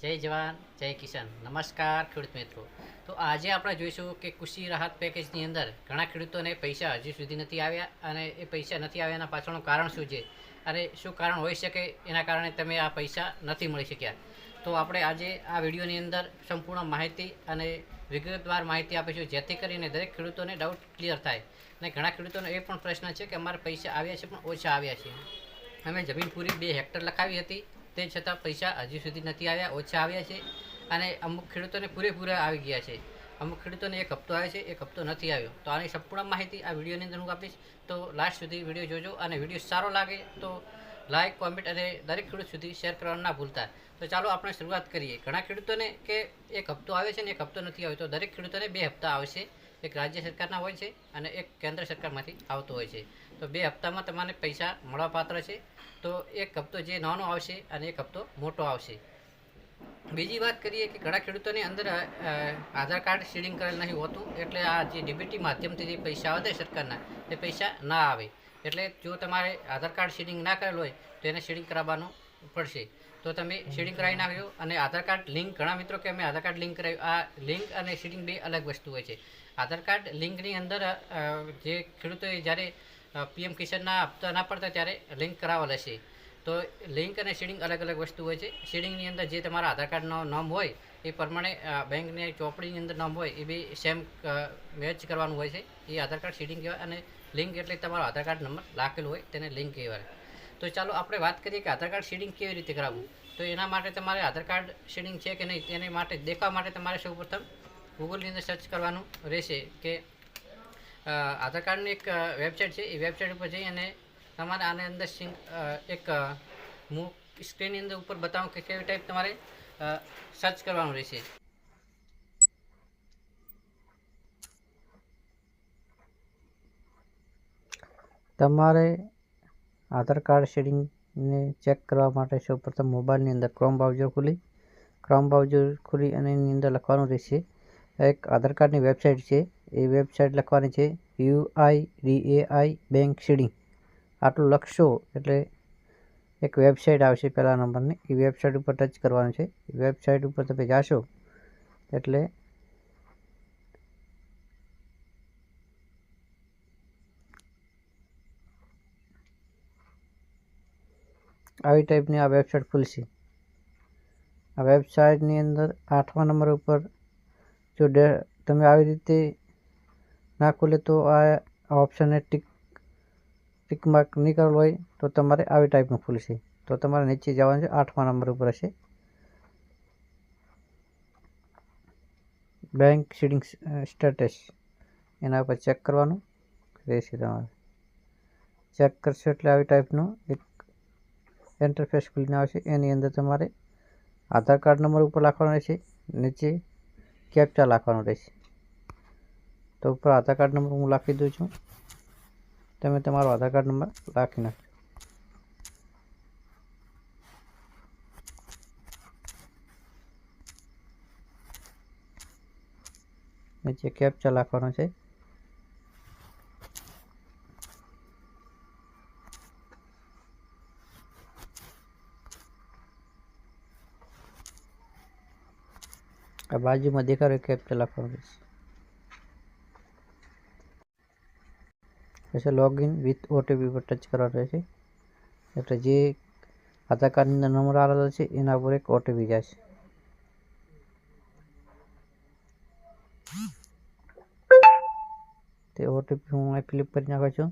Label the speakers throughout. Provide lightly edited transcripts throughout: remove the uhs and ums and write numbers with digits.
Speaker 1: જય જવાન જય કિસાન. નમસ્કાર ખેડૂત મિત્રો. તો આજે આપણે જોઈશું કે કૃષિ રાહત પેકેજની અંદર ઘણા ખેડૂતોને પૈસા હજી સુધી નથી આવ્યા, અને એ પૈસા નથી આવ્યાના પાછળનું કારણ શું છે અને શું કારણ હોઈ શકે એના કારણે તમે આ પૈસા નથી મળી શક્યા. તો આપણે આજે આ વિડીયોની અંદર સંપૂર્ણ માહિતી અને વિગતવાર માહિતી આપીશું, જેથી કરીને દરેક ખેડૂતોને ડાઉટ ક્લિયર થાય. અને ઘણા ખેડૂતોનો એ પણ પ્રશ્ન છે કે અમારા પૈસા આવ્યા છે પણ ઓછા આવ્યા છે. અમે જમીન પૂરી 2 હેક્ટર લખાવી હતી, તે છતાં પૈસા હજી સુધી નથી આવ્યા, ઓછા આવ્યા છે. અને અમુક ખેડૂતોને પૂરેપૂરા આવી ગયા છે. અમુક ખેડૂતોને એક હપ્તો આવે છે, એક હપ્તો નથી આવ્યો. તો આની સંપૂર્ણ માહિતી આ વિડીયોની અંદર હું આપીશ. તો લાસ્ટ સુધી વિડીયો જોજો, અને વિડીયો સારો લાગે તો લાઇક, કોમેન્ટ અને દરેક ખેડૂત સુધી શેર કરવાનું ના ભૂલતા. તો ચાલો આપણે શરૂઆત કરીએ. ઘણા ખેડૂતોને કે એક હપ્તો આવે છે ને એક હપ્તો નથી આવ્યો. તો દરેક ખેડૂતોને 2 હપ્તા આવશે. એક રાજ્ય સરકારના હોય છે અને એક કેન્દ્ર સરકારમાંથી આવતો હોય છે. તો 2 હપ્તામાં તમને પૈસા મળવાપાત્ર છે. તો એક હપ્તો જે નાનો આવશે અને એક હપ્તો મોટો આવશે. બીજી વાત કરીએ કે ઘણા ખેડૂતોની અંદર આધાર કાર્ડ સીડિંગ કરેલ નહીં હોતું, એટલે આ જે ડીબીટી માધ્યમથી જે પૈસા આવે સરકારના, એ પૈસા ના આવે. એટલે જો તમારે આધાર કાર્ડ સીડિંગ ના કરેલ હોય તો એને સીડિંગ કરાવવાનું પડશે. તો તમે સીડિંગ કરાવી નાખ્યો. અને આધાર કાર્ડ લિંક, ઘણા મિત્રો કે અમે આધાર કાર્ડ લિંક કરાવ્યું, આ લિંક અને સીડિંગ 2 અલગ વસ્તુ હોય છે. આધાર કાર્ડ લિંકની અંદર જે ખેડૂતોએ જ્યારે પીએમ કિસાનના હપ્તા ના પડતા ત્યારે લિંક કરાવેલ હશે. તો લિંક અને સીડિંગ અલગ અલગ વસ્તુ હોય છે. સીડિંગની અંદર જે તમારા આધાર કાર્ડનો નામ હોય એ પ્રમાણે બેંકની ચોપડીની અંદર નામ હોય એ બી સેમ મેચ કરવાનું હોય છે. એ આધાર કાર્ડ સીડિંગ કહેવાય. અને લિંક એટલે તમારો આધાર કાર્ડ નંબર લખેલો હોય તેને લિંક કહેવાય. તો ચાલો આપણે વાત કરીએ કે આધાર કાર્ડ સીડિંગ કેવી રીતે કરાવવું. તો એના માટે તમારે આધાર કાર્ડ સીડિંગ છે કે નહીં તેને માટે દેખવા માટે તમારે સૌપ્રથમ ગૂગલની અંદર સર્ચ કરવાનું રહેશે કે આધાર કાર્ડની એક વેબસાઇટ છે. એ વેબસાઇટ ઉપર જઈ અને તમારે આની અંદર એક હું સ્ક્રીનની અંદર ઉપર બતાવું કે કેવી ટાઈપ તમારે સર્ચ કરવાનું રહેશે. તમારે આધાર કાર્ડ સીડિંગને ચેક કરવા માટે સૌપ્રથમ મોબાઈલની અંદર ક્રોમ બ્રાઉઝર ખોલી અને એની અંદર લખવાનું રહેશે. એક આધાર કાર્ડની વેબસાઇટ છે, એ વેબસાઇટ લખવાની છે UIDAI બેંક સીડિંગ. આટલું લખશો એટલે એક વેબસાઇટ આવશે પહેલા નંબરની. એ વેબસાઇટ ઉપર ટચ કરવાનું છે. વેબસાઇટ ઉપર તમે જાશો એટલે આવી ટાઈપની આ વેબસાઇટ ખુલશે. આ વેબસાઇટની અંદર 8મા નંબર ઉપર જો તમે આવી રીતે ના ખુલે તો આ ઓપ્શનને ટિક માર્ક નહીં કરેલું હોય તો તમારે આવી ટાઈપનું ખુલશે. તો તમારે નીચે જવાનું છે, 8મા નંબર ઉપર હશે બેંક સીડિંગ સ્ટેટસ. એના ઉપર ચેક કરવાનું રહેશે. તમારે ચેક કરશો એટલે આવી ટાઈપનું એક ઇન્ટરફેસ ખુલીને આવશે. એની અંદર તમારે આધાર કાર્ડ નંબર ઉપર લખવાનો રહેશે, નીચે કેપ્ચા લખવાનું રહેશે. તો ઉપર આધાર કાર્ડ નંબર હું લખી દઉં છું. તમે તમારો આધાર કાર્ડ નંબર લખી નાખો. નીચે કેપ્ચા લખવાનો છે. આ બાજુમાં દેખાડો કેપ્ચા લખવાનું રહેશે. પછી લોગિન વિથ ઓટીપી પર ટચ કરવાનું રહેશે. એટલે જે આધાર કાર્ડની અંદર નંબર આવેલો છે એના ઉપર એક ઓટીપી જશે. તે ઓટીપી હું અહીં ફિલઅપ કરી નાખું છું.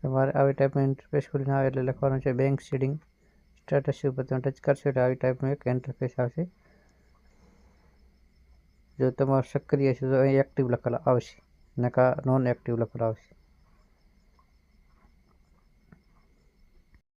Speaker 1: તમારે આવી ટાઈપનું ઇન્ટરફેસ ખોલીને આવે એટલે લખવાનું છે બેંક સીડિંગ સ્ટેટસ ઉપર તમે ટચ કરશો એટલે આવી ટાઈપનું એક ઇન્ટરફેસ આવશે. જો તમારું સક્રિય છે તો અહીં એક્ટિવ લખેલા આવશે, નકા નોન એક્ટિવ લખેલા આવશે.